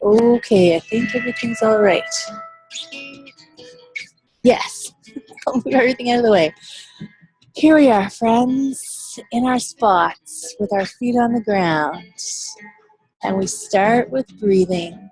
Okay, I think everything's all right. Yes, I'll move everything out of the way. Here we are, friends, in our spots with our feet on the ground. And we start with breathing,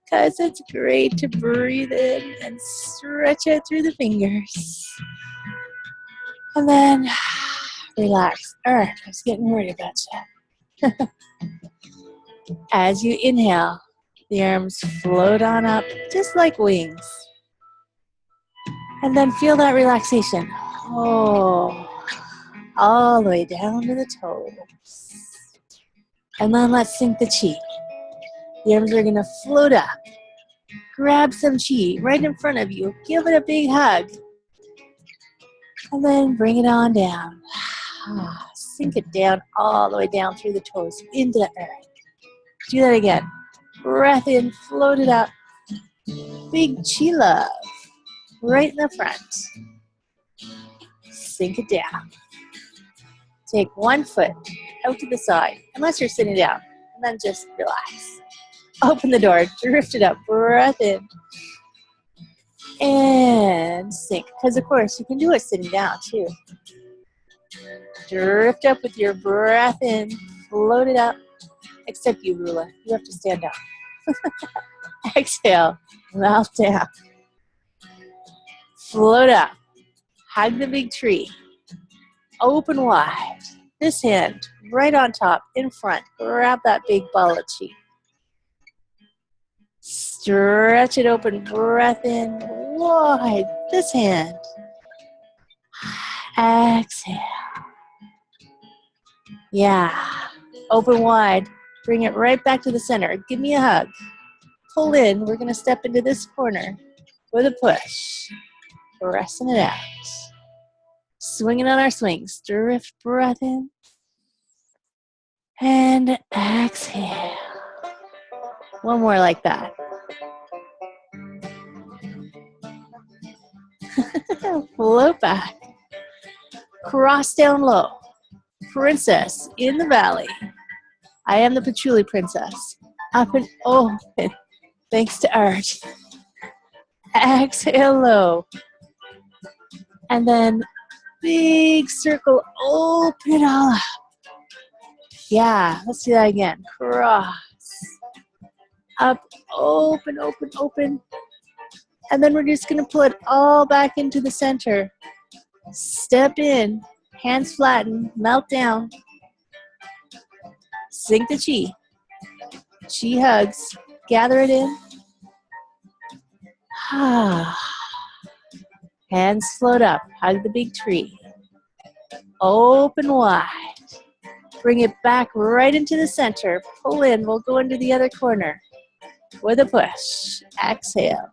because it's great to breathe in and stretch out through the fingers. And then relax. All right, I was getting worried about that. As you inhale, the arms float on up just like wings. And then feel that relaxation. Oh, all the way down to the toes. And then let's sink the chi. The arms are going to float up. Grab some chi right in front of you. Give it a big hug. And then bring it on down. Sink it down all the way down through the toes into the earth. Do that again. Breath in, float it up. Big chi love right in the front. Sink it down. Take one foot out to the side, unless you're sitting down, and then just relax. Open the door, drift it up, breath in, and sink. Because, of course, you can do it sitting down, too. Drift up with your breath in, float it up, except you, Rula. You have to stand up. Exhale, mouth down. Float up. Hug the big tree. Open wide. This hand right on top, in front. Grab that big ball of chi. Stretch it open. Breath in wide. This hand. Exhale. Yeah. Open wide. Bring it right back to the center. Give me a hug. Pull in. We're going to step into this corner with a push. Pressing it out. Swinging on our swings. Drift breath in. And exhale. One more like that. Float back. Cross down low. Princess in the valley. I am the patchouli princess. Up and open. Thanks to art. Exhale low. And then big circle. Open it all up. Yeah, let's do that again. Cross. Up, open, open, open. And then we're just going to pull it all back into the center. Step in, hands flatten, melt down. Sink the chi. Chi hugs. Gather it in. Hands float up. Hug the big tree. Open wide. Bring it back right into the center. Pull in. We'll go into the other corner with a push. Exhale.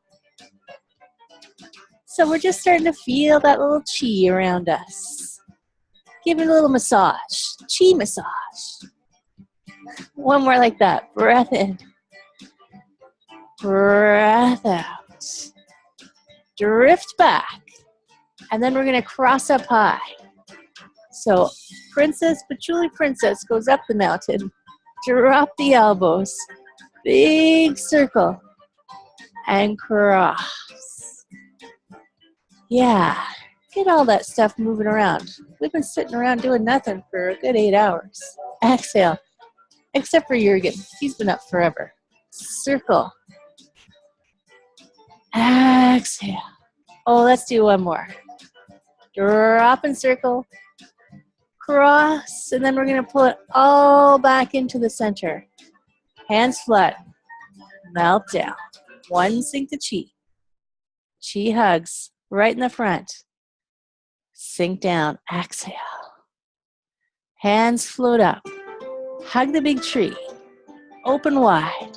So we're just starting to feel that little chi around us. Give it a little massage. Chi massage. One more like that. Breath in. Breath out. Drift back. And then we're going to cross up high. So Princess, Patchouli Princess goes up the mountain. Drop the elbows. Big circle. And cross. Yeah. Get all that stuff moving around. We've been sitting around doing nothing for a good 8 hours. Exhale. Except for Jurgen. He's been up forever. Circle. Exhale. Oh, let's do one more. Drop and circle. Cross. And then we're going to pull it all back into the center. Hands flat. Melt down. One, sink the chi. Chi hugs right in the front. Sink down. Exhale. Hands float up. Hug the big tree. Open wide.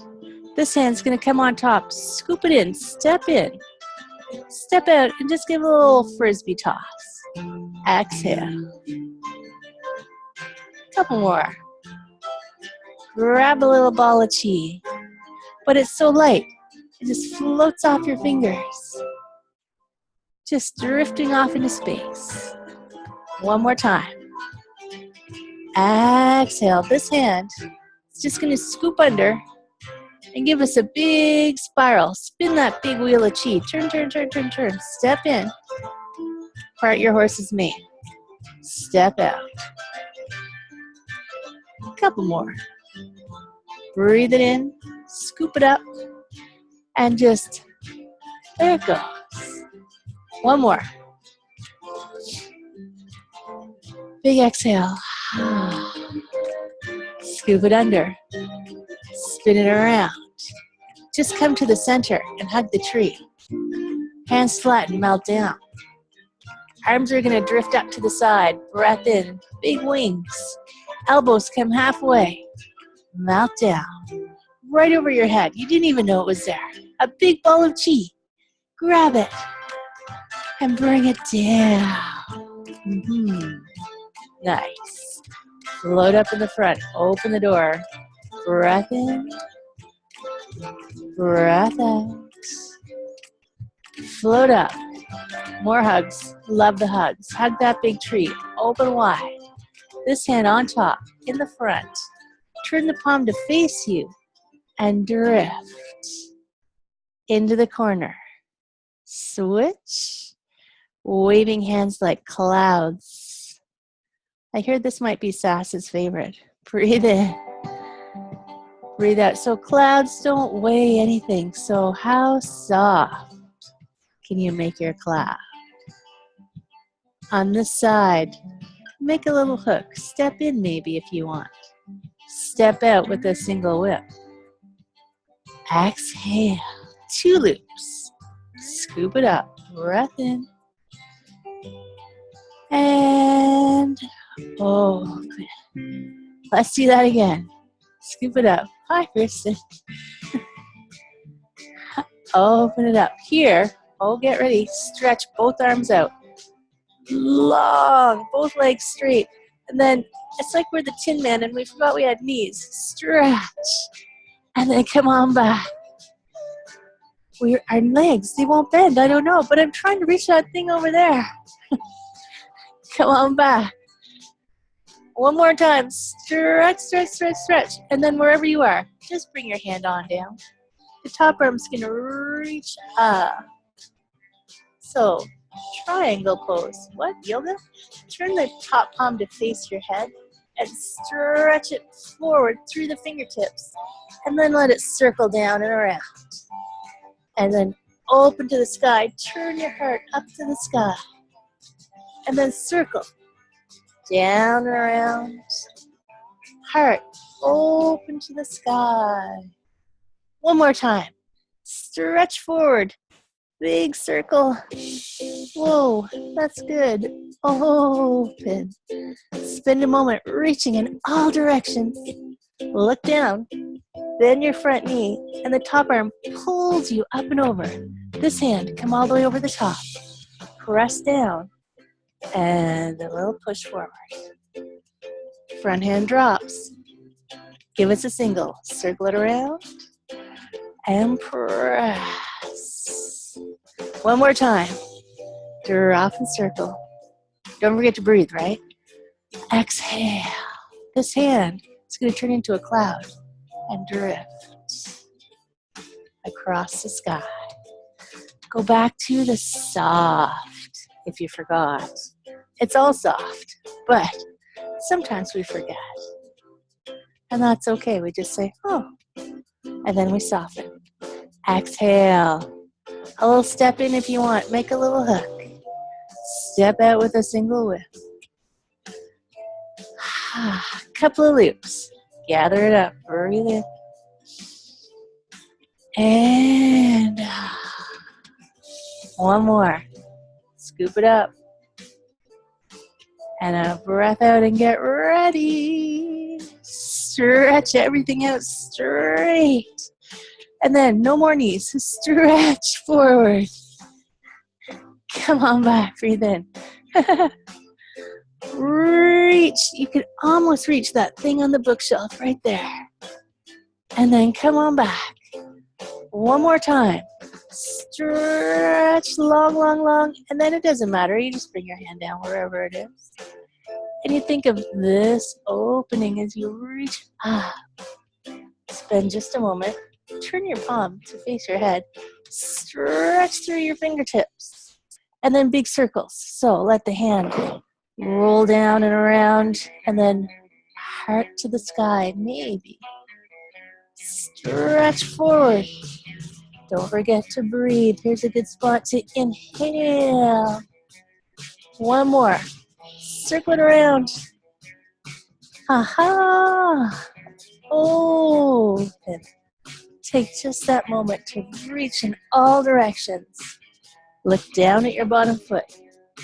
This hand's going to come on top. Scoop it in. Step in. Step out and just give a little frisbee toss. Exhale. Couple more. Grab a little ball of chi. But it's so light. It just floats off your fingers. Just drifting off into space. One more time. Exhale. This hand It's just going to scoop under and give us a big spiral. Spin that big wheel of chi. Turn, turn, turn, turn, turn. Step in. Part your horse's mane. Step out. A couple more. Breathe it in. Scoop it up. And just, there it goes. One more. Big exhale. Scoop it under. Spin it around. Just come to the center and hug the tree. Hands flat and melt down. Arms are going to drift up to the side. Breath in. Big wings. Elbows come halfway. Melt down. Right over your head. You didn't even know it was there. A big ball of chi. Grab it. And bring it down. Nice. Float up in the front. Open the door. Breath in. Breath out. Float up. More hugs. Love the hugs. Hug that big tree. Open wide. This hand on top, in the front. Turn the palm to face you and drift into the corner. Switch. Waving hands like clouds. I heard this might be Sass's favorite. Breathe in. Breathe out. So clouds don't weigh anything. So how soft can you make your cloud? On this side, make a little hook. Step in maybe if you want. Step out with a single whip. Exhale. 2 loops. Scoop it up. Breath in. And good. Let's do that again. Scoop it up. Hi, Kristen. Open it up. Here, get ready. Stretch both arms out. Long. Both legs straight. And then it's like we're the Tin Man and we forgot we had knees. Stretch. And then come on back. Our legs, they won't bend. I don't know. But I'm trying to reach that thing over there. Come on back. One more time. Stretch, stretch, stretch, stretch. And then wherever you are, just bring your hand on down. The top arm's going to reach up. So, triangle pose. What? Yoga? Turn the top palm to face your head and stretch it forward through the fingertips. And then let it circle down and around. And then open to the sky. Turn your heart up to the sky. And then circle. Down and around. Heart open to the sky. One more time. Stretch forward. Big circle. Whoa, that's good. Open. Spend a moment reaching in all directions. Look down. Bend your front knee. And the top arm pulls you up and over. This hand, come all the way over the top. Press down. And a little push forward. Front hand drops. Give us a single. Circle it around. And press. One more time. Drop and circle. Don't forget to breathe, right? Exhale. This hand is going to turn into a cloud and drift across the sky. Go back to the soft, if you forgot. It's all soft, but sometimes we forget. And that's okay. We just say, oh, and then we soften. Exhale. A little step in if you want. Make a little hook. Step out with a single whip. Couple of loops. Gather it up. Breathe in. And one more. Scoop it up. And a breath out and get ready. Stretch everything out straight. And then no more knees. Stretch forward. Come on back. Breathe in. Reach. You can almost reach that thing on the bookshelf right there. And then come on back. One more time. Stretch long, long, long. And then it doesn't matter. You just bring your hand down wherever it is. And you think of this opening as you reach up. Spend just a moment. Turn your palm to face your head. Stretch through your fingertips. And then big circles. So let the hand roll down and around. And then heart to the sky, maybe. Stretch forward. Don't forget to breathe. Here's a good spot to inhale. One more. Circle it around. Ha-ha. Open. Take just that moment to reach in all directions. Look down at your bottom foot.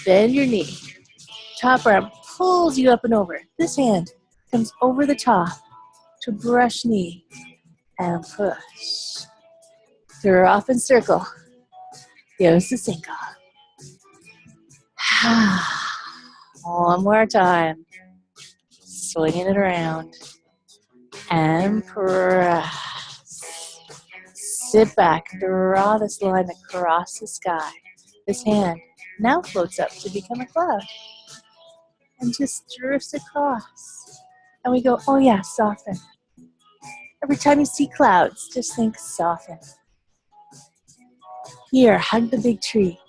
Bend your knee. Top arm pulls you up and over. This hand comes over the top to brush knee and push. Throw off and circle. Goes the single. One more time. Swinging it around. And press. Sit back. Draw this line across the sky. This hand now floats up to become a cloud. And just drifts across. And we go, oh yeah, soften. Every time you see clouds, just think soften. Here, hug the big tree.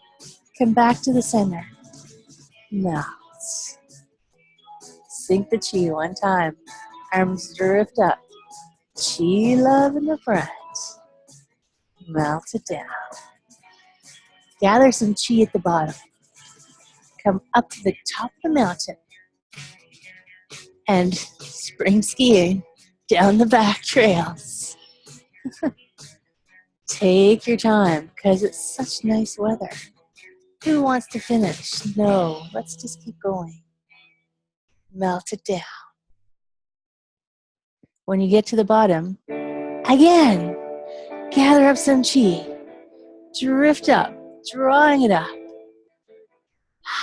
Come back to the center. Melt. Sink the chi one time. Arms drift up. Chi love in the front. Melt it down. Gather some chi at the bottom. Come up to the top of the mountain. And spring skiing down the back trails. Take your time, because it's such nice weather. Who wants to finish? No, let's just keep going. Melt it down. When you get to the bottom, again, gather up some chi. Drift up, drawing it up.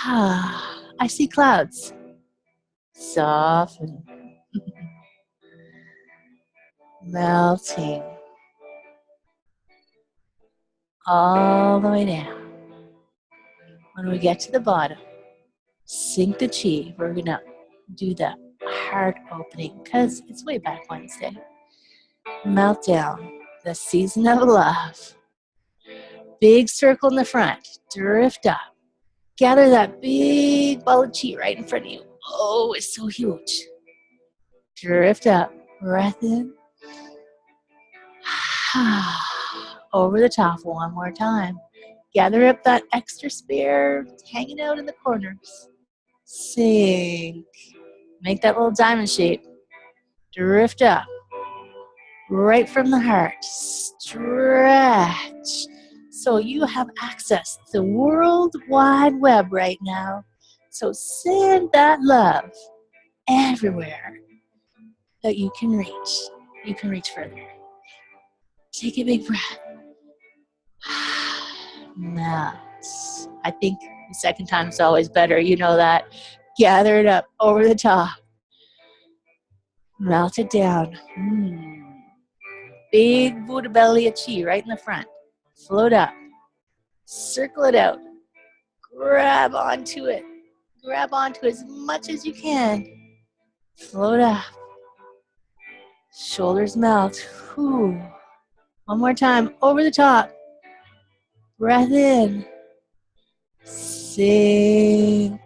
I see clouds. Soften. Melting. All the way down. When we get to the bottom, sink the chi. We're going to do the heart opening because it's way back Wednesday. Melt down. The season of love. Big circle in the front. Drift up. Gather that big ball of chi right in front of you. Oh, it's so huge. Drift up. Breath in. Over the top one more time. Gather up that extra spare hanging out in the corners. Sink. Make that little diamond shape. Drift up. Right from the heart. Stretch. So you have access to the World Wide Web right now. So send that love everywhere that you can reach. You can reach further. Take a big breath. Melt. I think the second time is always better. You know that. Gather it up over the top. Melt it down. Big Buddha belly of chi right in the front. Float up. Circle it out. Grab onto it. Grab onto it as much as you can. Float up. Shoulders melt. Whew. One more time. Over the top. Breath in. Sink.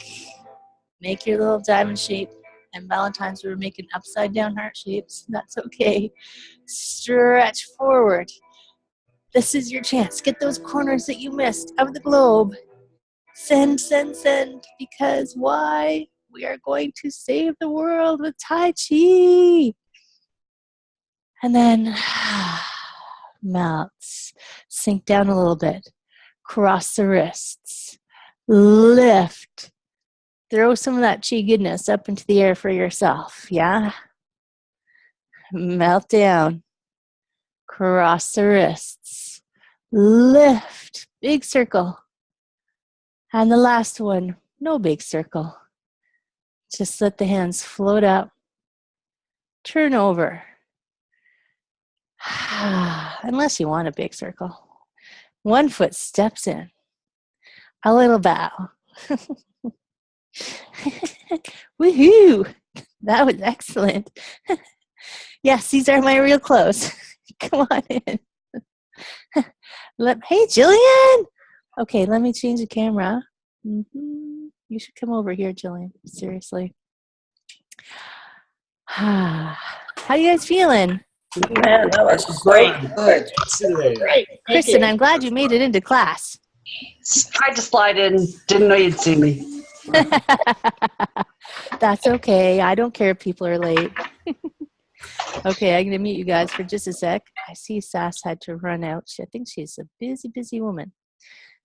Make your little diamond shape. And Valentine's, we were making upside down heart shapes. That's okay. Stretch forward. This is your chance. Get those corners that you missed of the globe. Send, send, send. Because why? We are going to save the world with Tai Chi. And then melts. Sink down a little bit. Cross the wrists. Lift. Throw some of that chi goodness up into the air for yourself, yeah? Melt down. Cross the wrists. Lift. Big circle. And the last one, no big circle. Just let the hands float up. Turn over. Unless you want a big circle. One foot steps in. A little bow. Woohoo! That was excellent. Yes, these are my real clothes. Come on in. Hey, Jillian. Okay, let me change the camera. You should come over here, Jillian. Seriously. How you guys feeling? Man, that was great. Good. Great. Kristen, I'm glad you made it into class. Tried to slide in. Didn't know you'd see me. That's okay. I don't care if people are late. Okay, I'm going to mute you guys for just a sec. I see Sass had to run out. I think she's a busy, busy woman.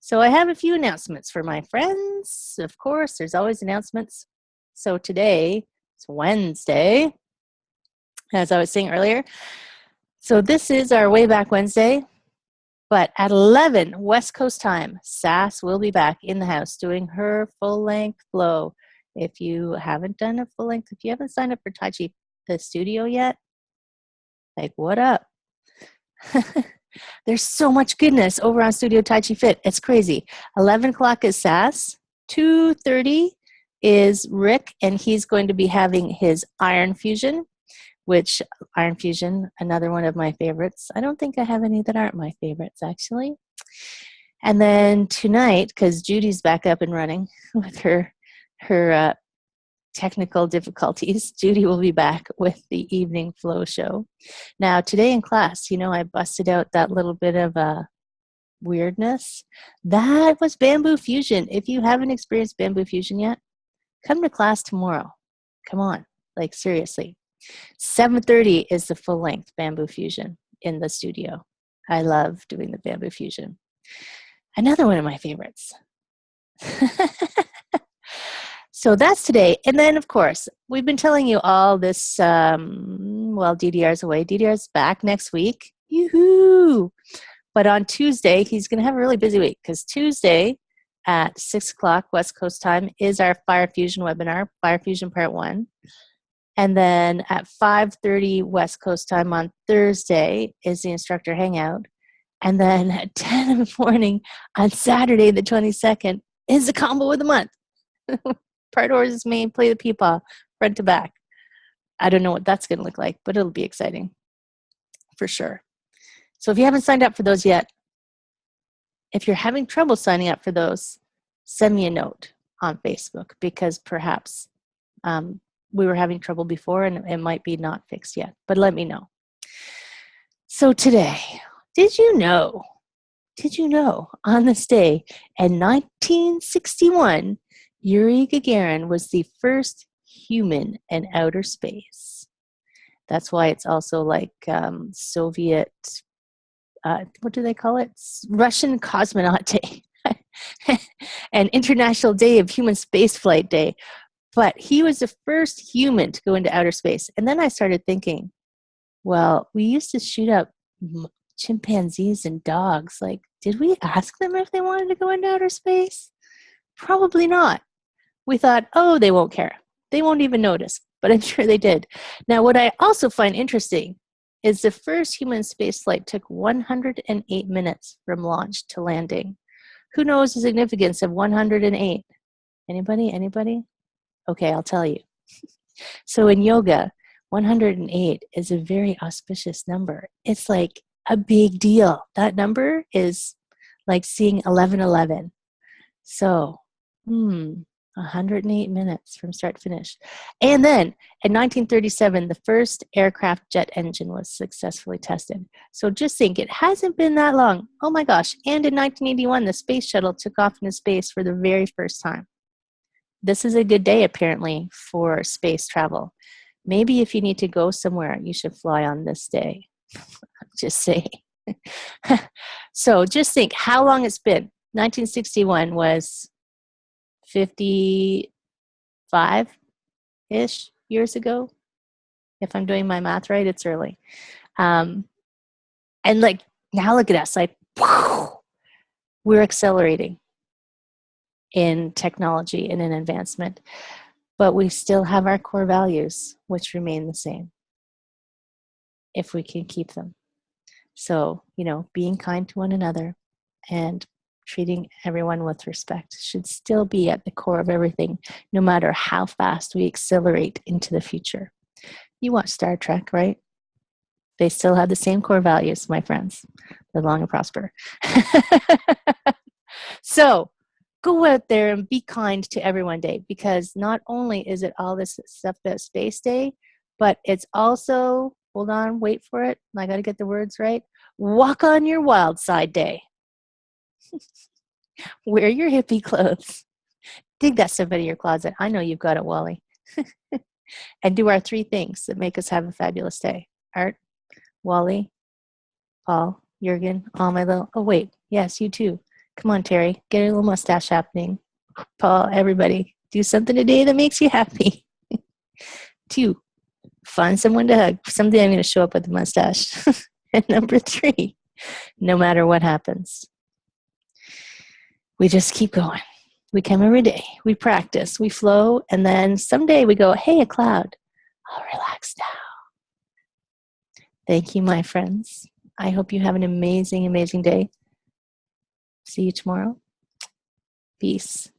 So I have a few announcements for my friends. Of course, there's always announcements. So today, it's Wednesday, as I was saying earlier. So this is our Way Back Wednesday. But at 11 West Coast time, Sass will be back in the house doing her full-length flow. If you haven't done a full-length, if you haven't signed up for Tai Chi the studio yet, like, what up? There's so much goodness over on Studio Tai Chi Fit. It's crazy. 11 o'clock is Sass. 2:30 is Rick, and he's going to be having his Iron Fusion, which Iron Fusion, another one of my favorites. I don't think I have any that aren't my favorites, actually. And then tonight, because Judy's back up and running with her technical difficulties, Judy will be back with the evening flow show. Now, today in class, I busted out that little bit of weirdness. That was Bamboo Fusion. If you haven't experienced Bamboo Fusion yet, come to class tomorrow. Come on, like seriously. 7:30 is the full-length Bamboo Fusion in the studio. I love doing the Bamboo Fusion. Another one of my favorites. So that's today. And then, of course, we've been telling you all this, DDR's away. DDR's back next week. Yoo-hoo! But on Tuesday, he's going to have a really busy week because Tuesday at 6 o'clock West Coast time is our Fire Fusion webinar, Fire Fusion Part 1. And then at 5:30 West Coast time on Thursday is the instructor hangout. And then at 10 in the morning on Saturday, the 22nd, is the combo of the month. Part horses may play the peepaw front to back. I don't know what that's going to look like, but it'll be exciting for sure. So if you haven't signed up for those yet, if you're having trouble signing up for those, send me a note on Facebook because perhaps we were having trouble before and it might be not fixed yet, but let me know. So today, did you know on this day in 1961, Yuri Gagarin was the first human in outer space. That's why it's also like Soviet, what do they call it? Russian Cosmonaut Day and International Day of Human Spaceflight Day. But he was the first human to go into outer space. And then I started thinking, well, we used to shoot up chimpanzees and dogs. Like, did we ask them if they wanted to go into outer space? Probably not. We thought, oh, they won't care. They won't even notice. But I'm sure they did. Now, what I also find interesting is the first human spaceflight took 108 minutes from launch to landing. Who knows the significance of 108? Anybody? Okay, I'll tell you. So in yoga, 108 is a very auspicious number. It's like a big deal. That number is like seeing 1111. So, 108 minutes from start to finish. And then in 1937, the first aircraft jet engine was successfully tested. So just think, it hasn't been that long. Oh my gosh. And in 1981, the space shuttle took off into space for the very first time. This is a good day, apparently, for space travel. Maybe if you need to go somewhere, you should fly on this day. Just saying. So just think how long it's been. 1961 was 55-ish years ago. If I'm doing my math right, it's early. And like, now look at us. Like, we're accelerating in technology and in advancement, but we still have our core values, which remain the same if we can keep them. So, being kind to one another and treating everyone with respect should still be at the core of everything, no matter how fast we accelerate into the future. You watch Star Trek, right? They still have the same core values, my friends. Live long and prosper. So go out there and be kind to everyone day, because not only is it all this stuff that's Space Day, but it's also, hold on, wait for it. I got to get the words right. Walk on your wild side day. Wear your hippie clothes. Dig that stuff out of your closet. I know you've got it, Wally. And do our 3 things that make us have a fabulous day. Art, Wally, Paul, Jurgen, all my little, oh wait, yes, you too. Come on, Terry, get a little mustache happening. Paul, everybody, do something today that makes you happy. 2, find someone to hug. Someday I'm going to show up with a mustache. And number 3, no matter what happens, we just keep going. We come every day, we practice, we flow, and then someday we go, hey, a cloud, I'll relax now. Thank you, my friends. I hope you have an amazing, amazing day. See you tomorrow. Peace.